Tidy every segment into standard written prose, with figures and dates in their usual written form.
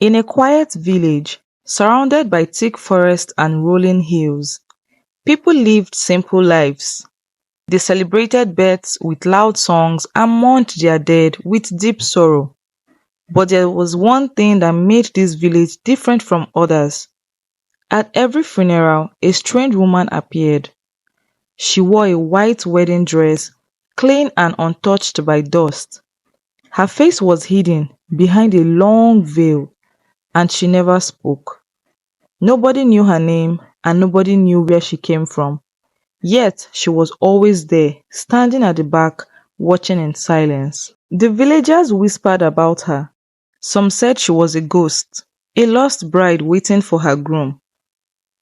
In a quiet village, surrounded by thick forest and rolling hills, people lived simple lives. They celebrated births with loud songs and mourned their dead with deep sorrow. But there was one thing that made this village different from others. At every funeral, a strange woman appeared. She wore a white wedding dress, clean and untouched by dust. Her face was hidden behind a long veil, and she never spoke. Nobody knew her name, and nobody knew where she came from. Yet she was always there, standing at the back, watching in silence. The villagers whispered about her. Some said she was a ghost, a lost bride waiting for her groom.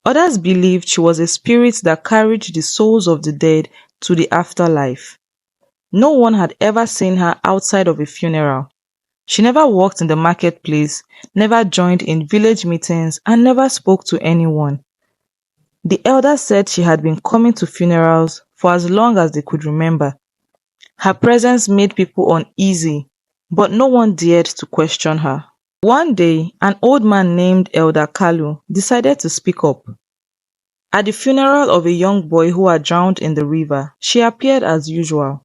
Others believed she was a spirit that carried the souls of the dead to the afterlife. No one had ever seen her outside of a funeral. She never walked in the marketplace, never joined in village meetings, and never spoke to anyone. The elders said she had been coming to funerals for as long as they could remember. Her presence made people uneasy, but no one dared to question her. One day, an old man named Elder Kalu decided to speak up. At the funeral of a young boy who had drowned in the river, she appeared as usual.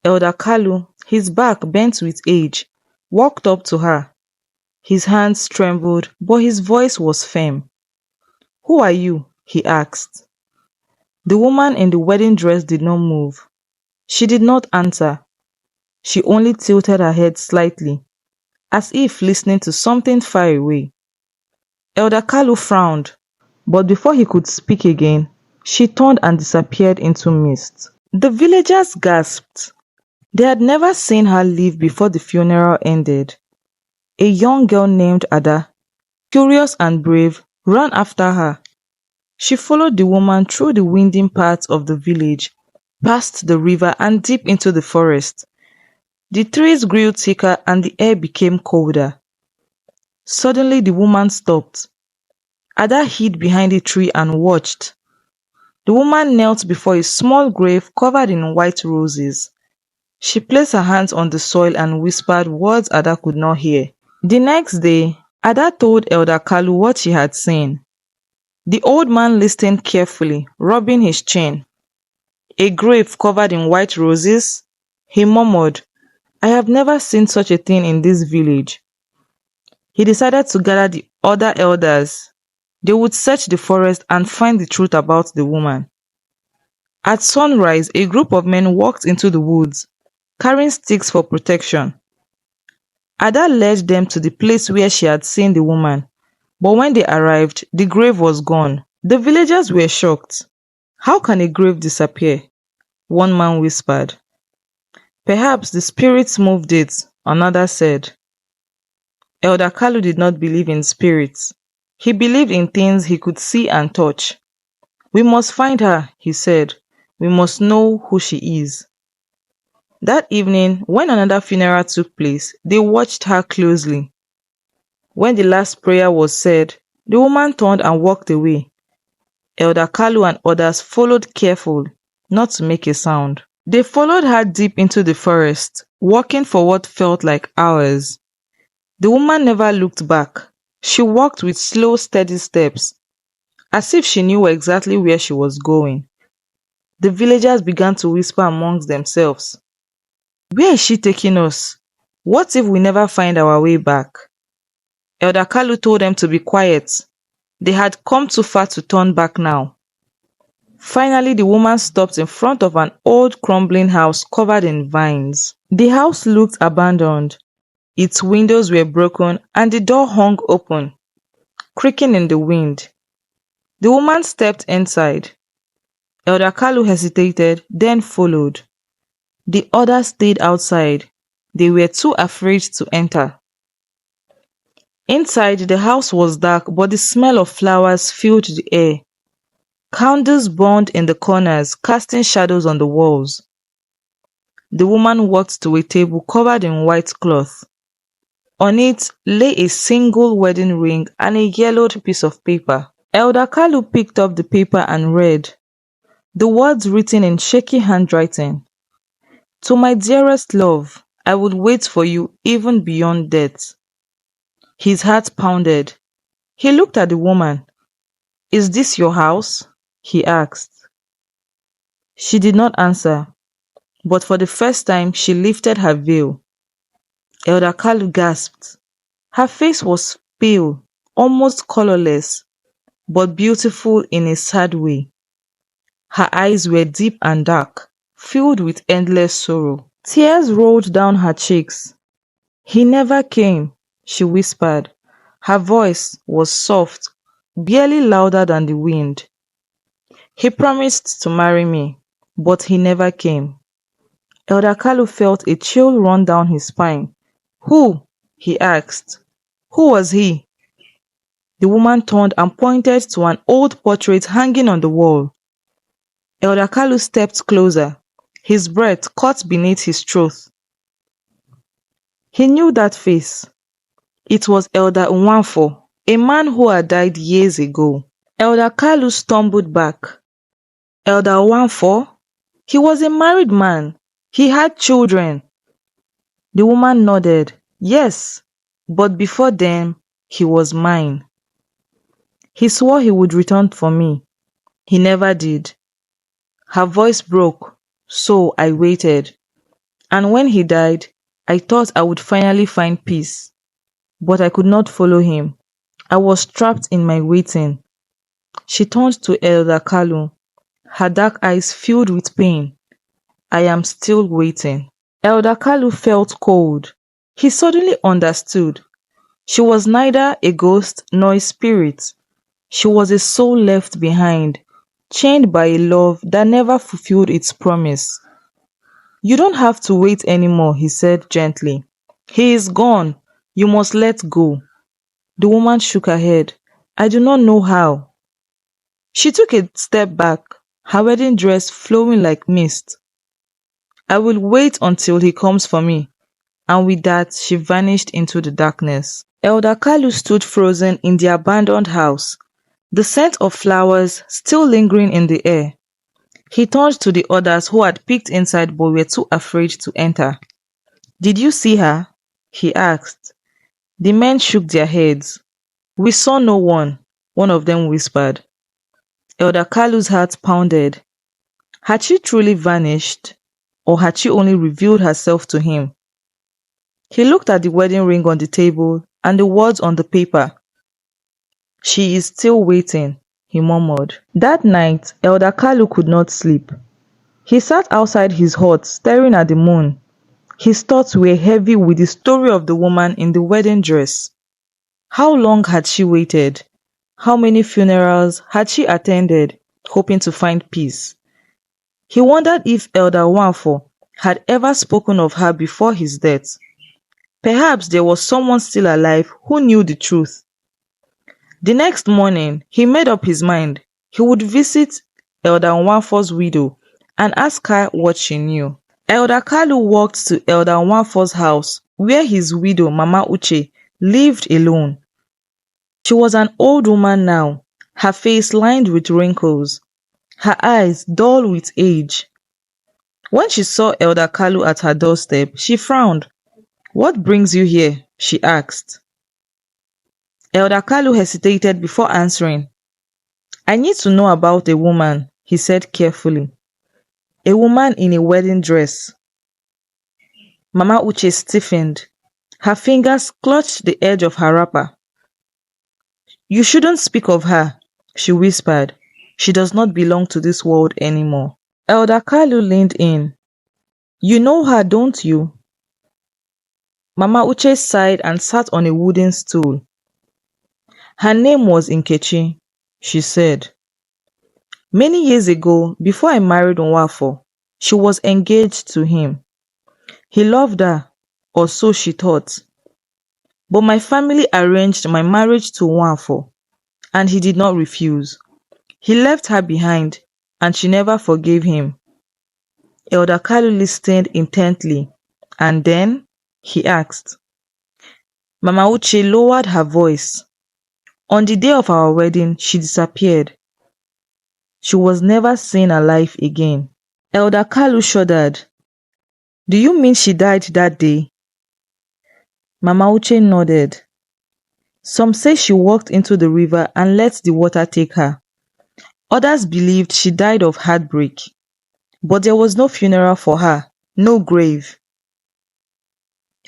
Elder Kalu, his back bent with age, walked up to her. His hands trembled, but his voice was firm. "Who are you?" he asked. The woman in the wedding dress did not move. She did not answer. She only tilted her head slightly, as if listening to something far away. Elder Kalu frowned, but before he could speak again, she turned and disappeared into mist. The villagers gasped. They had never seen her leave before the funeral ended. A young girl named Ada, curious and brave, ran after her. She followed the woman through the winding paths of the village, past the river and deep into the forest. The trees grew thicker and the air became colder. Suddenly the woman stopped. Ada hid behind a tree and watched. The woman knelt before a small grave covered in white roses. She placed her hands on the soil and whispered words Ada could not hear. The next day, Ada told Elder Kalu what she had seen. The old man listened carefully, rubbing his chin. "A grave covered in white roses?" He murmured, "I have never seen such a thing in this village." He decided to gather the other elders. They would search the forest and find the truth about the woman. At sunrise, a group of men walked into the woods, carrying sticks for protection. Ada led them to the place where she had seen the woman, but when they arrived, the grave was gone. The villagers were shocked. "How can a grave disappear?" one man whispered. "Perhaps the spirits moved it," another said. Elder Kalu did not believe in spirits. He believed in things he could see and touch. "We must find her," he said. "We must know who she is." That evening, when another funeral took place, they watched her closely. When the last prayer was said, the woman turned and walked away. Elder Kalu and others followed carefully, not to make a sound. They followed her deep into the forest, walking for what felt like hours. The woman never looked back. She walked with slow, steady steps, as if she knew exactly where she was going. The villagers began to whisper amongst themselves. "Where is she taking us? What if we never find our way back?" Elder Kalu told them to be quiet. They had come too far to turn back now. Finally, the woman stopped in front of an old crumbling house covered in vines. The house looked abandoned. Its windows were broken and the door hung open, creaking in the wind. The woman stepped inside. Elder Kalu hesitated, then followed. The others stayed outside. They were too afraid to enter. Inside, the house was dark, but the smell of flowers filled the air. Candles burned in the corners, casting shadows on the walls. The woman walked to a table covered in white cloth. On it lay a single wedding ring and a yellowed piece of paper. Elder Kalu picked up the paper and read. The words written in shaky handwriting. "To my dearest love, I would wait for you even beyond death." His heart pounded. He looked at the woman. Is this your house? He asked. She did not answer, but for the first time she lifted her veil. Elder Kalu gasped. Her face was pale, almost colorless, but beautiful in a sad way. Her eyes were deep and dark, filled with endless sorrow. Tears rolled down her cheeks. He never came, she whispered. Her voice was soft, barely louder than the wind. He promised to marry me, but he never came. Elder Kalu felt a chill run down his spine. Who? He asked. Who was he? The woman turned and pointed to an old portrait hanging on the wall. Elder Kalu stepped closer, his breath caught beneath his throat. He knew that face. It was Elder Nwanfo, a man who had died years ago. Elder Kalu stumbled back. Elder Nwanfo? He was a married man. He had children. The woman nodded. Yes, but before then, he was mine. He swore he would return for me. He never did. Her voice broke, so I waited. And when he died, I thought I would finally find peace. But I could not follow him. I was trapped in my waiting. She turned to Elder Kalu, her dark eyes filled with pain. I am still waiting. Elder Kalu felt cold. He suddenly understood. She was neither a ghost nor a spirit. She was a soul left behind, chained by a love that never fulfilled its promise. You don't have to wait anymore, he said gently. He is gone. You must let go. The woman shook her head. I do not know how. She took a step back, her wedding dress flowing like mist. I will wait until he comes for me. And with that, she vanished into the darkness. Elder Kalu stood frozen in the abandoned house, the scent of flowers still lingering in the air. He turned to the others who had peeked inside but were too afraid to enter. Did you see her? He asked. The men shook their heads. We saw no one of them whispered. Elder Kalu's heart pounded. Had she truly vanished, or had she only revealed herself to him? He looked at the wedding ring on the table and the words on the paper. She is still waiting, he murmured. That night, Elder Kalu could not sleep. He sat outside his hut staring at the moon. His thoughts were heavy with the story of the woman in the wedding dress. How long had she waited? How many funerals had she attended, hoping to find peace? He wondered if Elder Nwanfo had ever spoken of her before his death. Perhaps there was someone still alive who knew the truth. The next morning, he made up his mind. He would visit Elder Nwanfo's widow and ask her what she knew. Elder Kalu walked to Elder Nwanfo's house, where his widow, Mama Uche, lived alone. She was an old woman now, her face lined with wrinkles, her eyes dull with age. When she saw Elder Kalu at her doorstep, she frowned. What brings you here? She asked. Elder Kalu hesitated before answering. I need to know about a woman, he said carefully. A woman in a wedding dress. Mama Uche stiffened. Her fingers clutched the edge of her wrapper. You shouldn't speak of her, she whispered. She does not belong to this world anymore. Elder Kalu leaned in. You know her, don't you? Mama Uche sighed and sat on a wooden stool. Her name was Nkechi, she said. Many years ago, before I married Nwanfo, she was engaged to him. He loved her, or so she thought. But my family arranged my marriage to Nwanfo, and he did not refuse. He left her behind, and she never forgave him. Elder Kalu listened intently, and then he asked. Mama Uche lowered her voice. On the day of our wedding, she disappeared. She was never seen alive again. Elder Kalu shuddered. Do you mean she died that day? Mama Uche nodded. Some say she walked into the river and let the water take her. Others believed she died of heartbreak. But there was no funeral for her, no grave.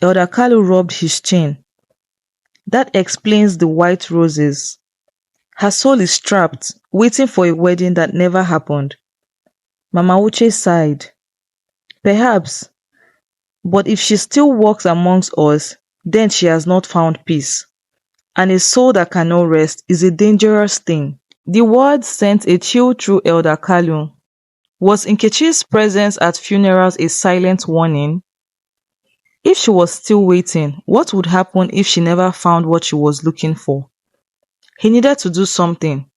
Elder Kalu rubbed his chin. That explains the white roses. Her soul is trapped, waiting for a wedding that never happened. Mama Uche sighed. Perhaps, but if she still walks amongst us, then she has not found peace. And a soul that cannot rest is a dangerous thing. The words sent a chill through Elder Kalu. Was Nkechi's presence at funerals a silent warning? If she was still waiting, what would happen if she never found what she was looking for? He needed to do something.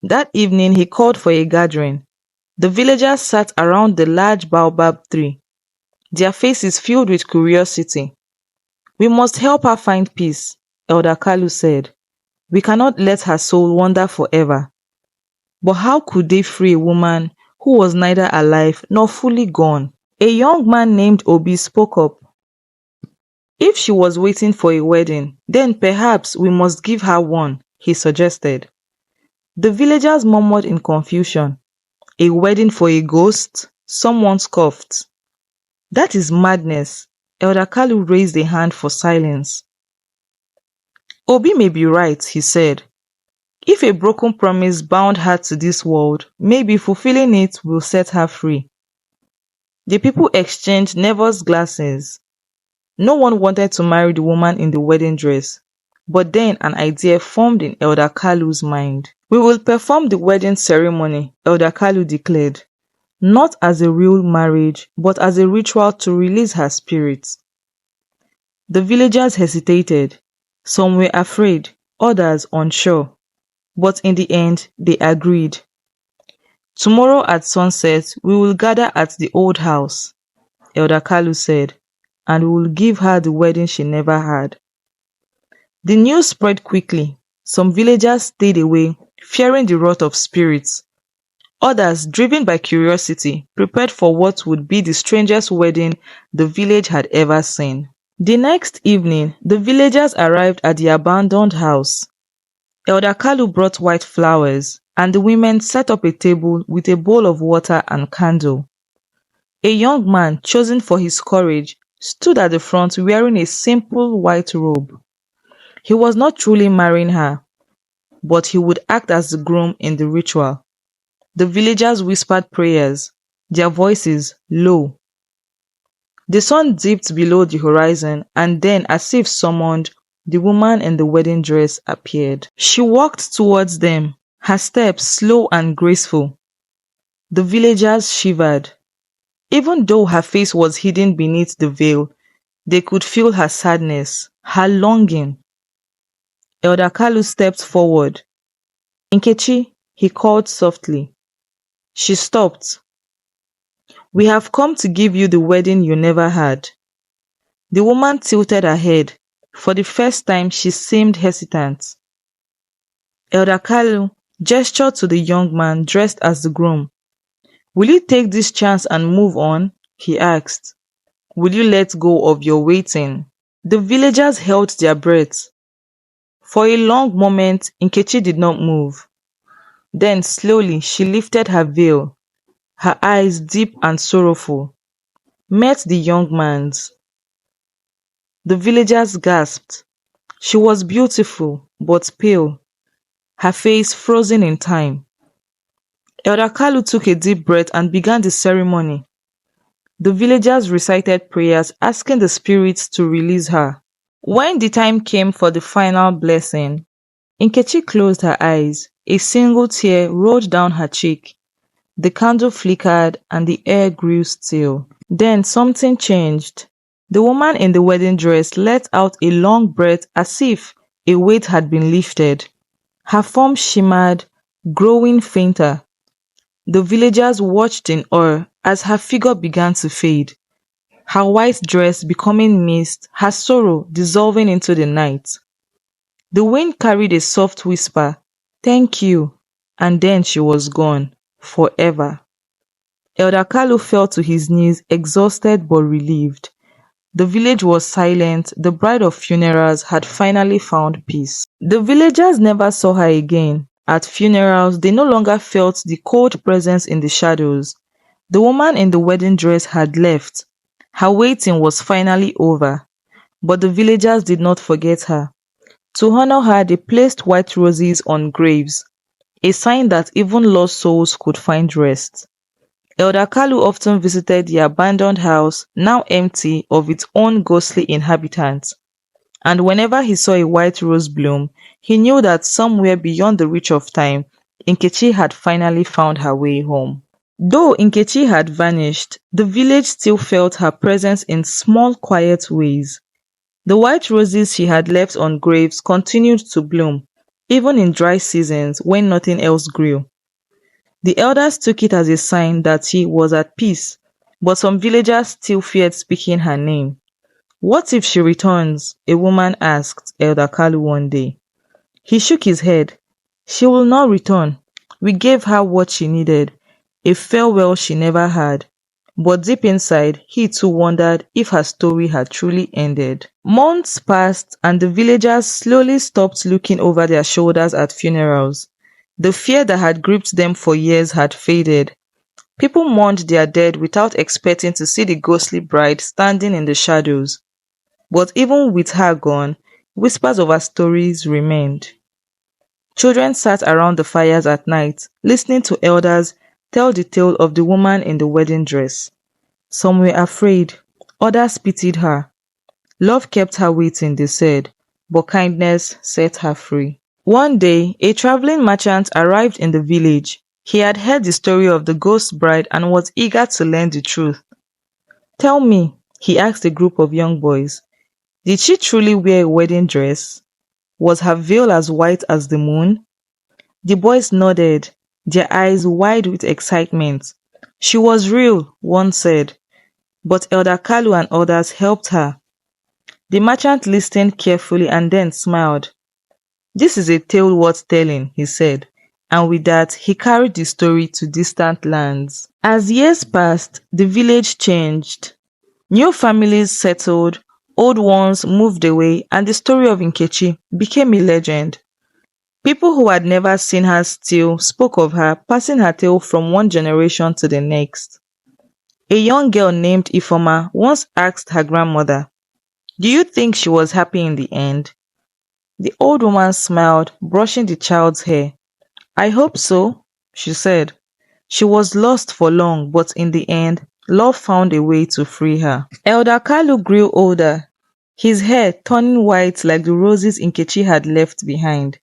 That evening, he called for a gathering. The villagers sat around the large baobab tree, their faces filled with curiosity. We must help her find peace, Elder Kalu said. We cannot let her soul wander forever. But how could they free a woman who was neither alive nor fully gone? A young man named Obi spoke up. If she was waiting for a wedding, then perhaps we must give her one, he suggested. The villagers murmured in confusion. A wedding for a ghost? Someone scoffed. That is madness. Elder Kalu raised a hand for silence. Obi may be right, he said. If a broken promise bound her to this world, maybe fulfilling it will set her free. The people exchanged nervous glances. No one wanted to marry the woman in the wedding dress. But then an idea formed in Elder Kalu's mind. We will perform the wedding ceremony, Elder Kalu declared. Not as a real marriage, but as a ritual to release her spirit. The villagers hesitated. Some were afraid, others unsure. But in the end, they agreed. Tomorrow at sunset, we will gather at the old house, Elder Kalu said, and we will give her the wedding she never had. The news spread quickly. Some villagers stayed away, fearing the wrath of spirits. Others, driven by curiosity, prepared for what would be the strangest wedding the village had ever seen. The next evening, the villagers arrived at the abandoned house. Elder Kalu brought white flowers, and the women set up a table with a bowl of water and candle. A young man, chosen for his courage, stood at the front wearing a simple white robe. He was not truly marrying her, but he would act as the groom in the ritual. The villagers whispered prayers, their voices low. The sun dipped below the horizon, and then, as if summoned, the woman in the wedding dress appeared. She walked towards them, her steps slow and graceful. The villagers shivered. Even though her face was hidden beneath the veil, they could feel her sadness, her longing. Elder Kalu stepped forward. Nkechi, he called softly. She stopped. We have come to give you the wedding you never had. The woman tilted her head. For the first time, she seemed hesitant. Elder Kalu gestured to the young man dressed as the groom. Will you take this chance and move on? He asked. Will you let go of your waiting? The villagers held their breaths. For a long moment, Nkechi did not move. Then slowly she lifted her veil. Her eyes, deep and sorrowful, met the young man's. The villagers gasped. She was beautiful, but pale, her face frozen in time. Elder Kalu took a deep breath and began the ceremony. The villagers recited prayers asking the spirits to release her. When the time came for the final blessing, Nkechi closed her eyes. A single tear rolled down her cheek. The candle flickered and the air grew still. Then something changed. The woman in the wedding dress let out a long breath as if a weight had been lifted. Her form shimmered, growing fainter. The villagers watched in awe as her figure began to fade. Her white dress becoming mist, her sorrow dissolving into the night. The wind carried a soft whisper, "Thank you," and then she was gone, forever. Elder Kalu fell to his knees, exhausted but relieved. The village was silent. The bride of funerals had finally found peace. The villagers never saw her again. At funerals, they no longer felt the cold presence in the shadows. The woman in the wedding dress had left. Her waiting was finally over. But the villagers did not forget her. To honor her, they placed white roses on graves, a sign that even lost souls could find rest. Elder Kalu often visited the abandoned house, now empty of its own ghostly inhabitants, and whenever he saw a white rose bloom, he knew that somewhere beyond the reach of time, Nkechi had finally found her way home. Though Nkechi had vanished, the village still felt her presence in small, quiet ways. The white roses she had left on graves continued to bloom, even in dry seasons when nothing else grew. The elders took it as a sign that she was at peace, but some villagers still feared speaking her name. What if she returns? A woman asked Elder Kalu one day. He shook his head. She will not return. We gave her what she needed, a farewell she never had. But deep inside, he too wondered if her story had truly ended. Months passed and the villagers slowly stopped looking over their shoulders at funerals. The fear that had gripped them for years had faded. People mourned their dead without expecting to see the ghostly bride standing in the shadows. But even with her gone, whispers of her stories remained. Children sat around the fires at night, listening to elders tell the tale of the woman in the wedding dress. Some were afraid, others pitied her. Love kept her waiting, they said, but kindness set her free. One day, a traveling merchant arrived in the village. He had heard the story of the ghost bride and was eager to learn the truth. Tell me, he asked a group of young boys, did she truly wear a wedding dress? Was her veil as white as the moon? The boys nodded, their eyes wide with excitement. She was real, one said, but Elder Kalu and others helped her. The merchant listened carefully and then smiled. This is a tale worth telling, he said, and with that he carried the story to distant lands. As years passed, the village changed. New families settled, old ones moved away, and the story of Nkechi became a legend. People who had never seen her still spoke of her, passing her tale from one generation to the next. A young girl named Ifoma once asked her grandmother, do you think she was happy in the end? The old woman smiled, brushing the child's hair. I hope so, she said. She was lost for long, but in the end, love found a way to free her. Elder Kalu grew older, his hair turning white like the roses Nkechi had left behind.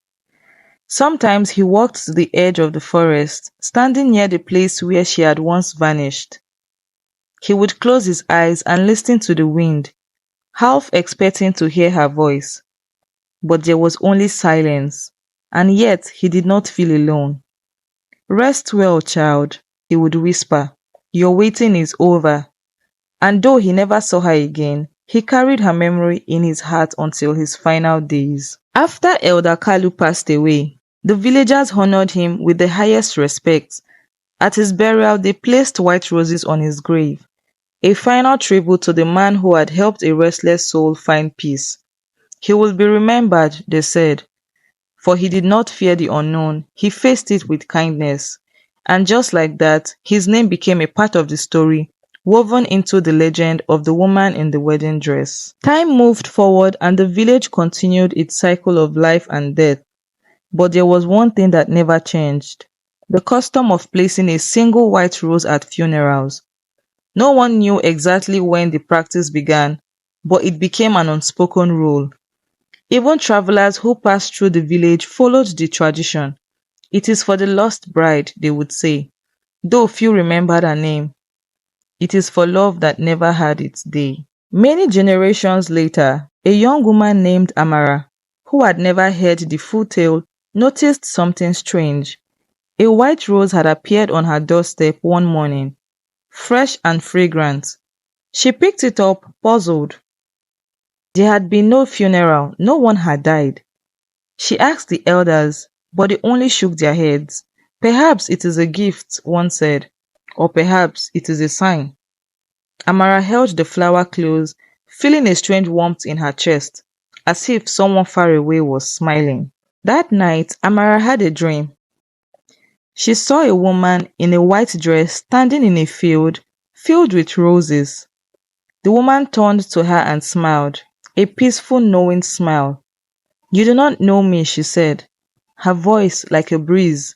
Sometimes he walked to the edge of the forest, standing near the place where she had once vanished. He would close his eyes and listen to the wind, half expecting to hear her voice. But there was only silence, and yet he did not feel alone. Rest well, child, he would whisper. Your waiting is over. And though he never saw her again, he carried her memory in his heart until his final days. After Elder Kalu passed away, the villagers honored him with the highest respect. At his burial, they placed white roses on his grave, a final tribute to the man who had helped a restless soul find peace. He will be remembered, they said, for he did not fear the unknown, he faced it with kindness. And just like that, his name became a part of the story, woven into the legend of the woman in the wedding dress. Time moved forward and the village continued its cycle of life and death. But there was one thing that never changed: the custom of placing a single white rose at funerals. No one knew exactly when the practice began, but it became an unspoken rule. Even travelers who passed through the village followed the tradition. It is for the lost bride, they would say, though few remembered her name. It is for love that never had its day. Many generations later, a young woman named Amara, who had never heard the full tale, noticed something strange. A white rose had appeared on her doorstep one morning, fresh and fragrant. She picked it up, puzzled. There had been no funeral, no one had died. She asked the elders, but they only shook their heads. Perhaps it is a gift, one said, or perhaps it is a sign. Amara held the flower close, feeling a strange warmth in her chest, as if someone far away was smiling. That night, Amara had a dream. She saw a woman in a white dress standing in a field filled with roses. The woman turned to her and smiled, a peaceful, knowing smile. "You do not know me," she said, her voice like a breeze,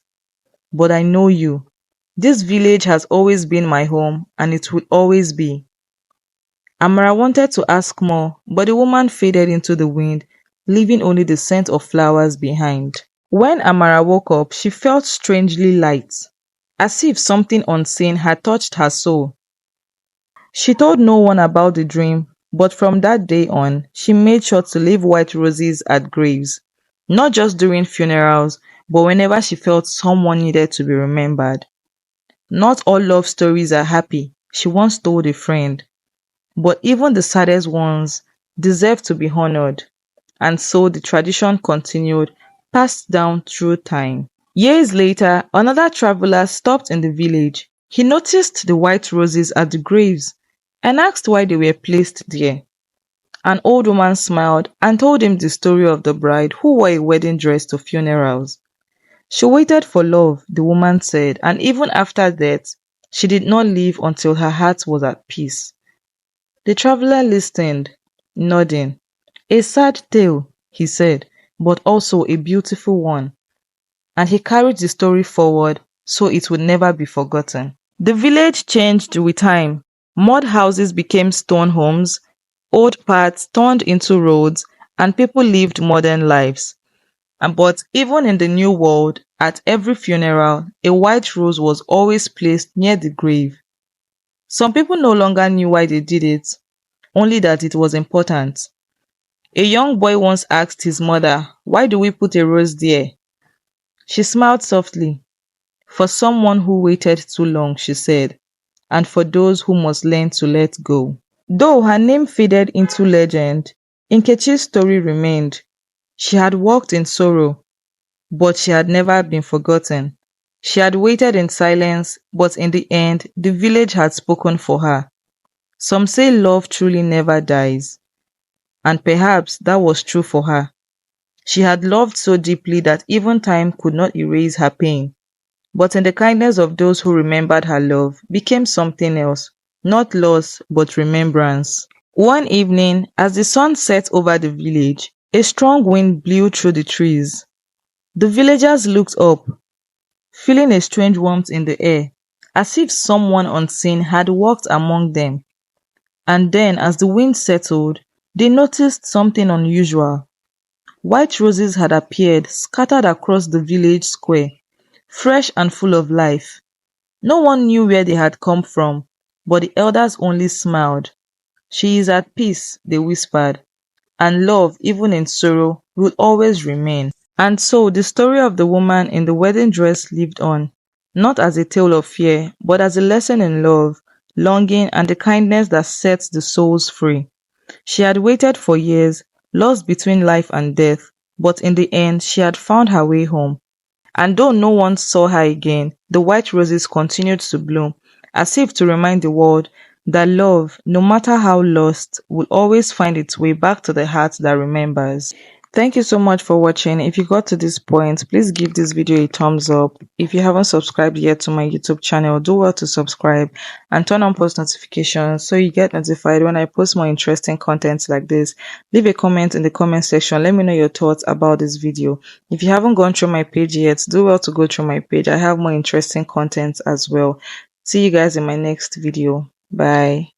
"but I know you. This village has always been my home, and it will always be." Amara wanted to ask more, but the woman faded into the wind, leaving only the scent of flowers behind. When Amara woke up, she felt strangely light, as if something unseen had touched her soul. She told no one about the dream, but from that day on, she made sure to leave white roses at graves, not just during funerals, but whenever she felt someone needed to be remembered. "Not all love stories are happy," she once told a friend, "but even the saddest ones deserve to be honored." And so the tradition continued, passed down through time. Years later, another traveler stopped in the village. He noticed the white roses at the graves and asked why they were placed there. An old woman smiled and told him the story of the bride who wore a wedding dress to funerals. She waited for love, the woman said, and even after death, she did not leave until her heart was at peace. The traveler listened, nodding. "A sad tale," he said, "but also a beautiful one." And he carried the story forward so it would never be forgotten. The village changed with time. Mud houses became stone homes, old paths turned into roads, and people lived modern lives. But even in the new world, at every funeral, a white rose was always placed near the grave. Some people no longer knew why they did it, only that it was important. A young boy once asked his mother, "Why do we put a rose there?" She smiled softly. "For someone who waited too long," she said, "and for those who must learn to let go." Though her name faded into legend, Nkechi's story remained. She had walked in sorrow, but she had never been forgotten. She had waited in silence, but in the end, the village had spoken for her. Some say love truly never dies, and perhaps that was true for her. She had loved so deeply that even time could not erase her pain. But in the kindness of those who remembered her love became something else, not loss, but remembrance. One evening, as the sun set over the village, a strong wind blew through the trees. The villagers looked up, feeling a strange warmth in the air, as if someone unseen had walked among them. And then, as the wind settled, they noticed something unusual. White roses had appeared, scattered across the village square, fresh and full of life. No one knew where they had come from, but the elders only smiled. "She is at peace," they whispered, "and love, even in sorrow, will always remain." And so the story of the woman in the wedding dress lived on, not as a tale of fear, but as a lesson in love, longing, and the kindness that sets the souls free. She had waited for years, lost between life and death, but in the end, she had found her way home. And though no one saw her again, the white roses continued to bloom, as if to remind the world that love, no matter how lost, will always find its way back to the heart that remembers. Thank you so much for watching. If you got to this point, please give this video a thumbs up. If you haven't subscribed yet to my YouTube channel, do well to subscribe and turn on post notifications so you get notified when I post more interesting content like this. Leave a comment in the comment section. Let me know your thoughts about this video. If you haven't gone through my page yet, do well to go through my page. I have more interesting content as well. See you guys in my next video. Bye.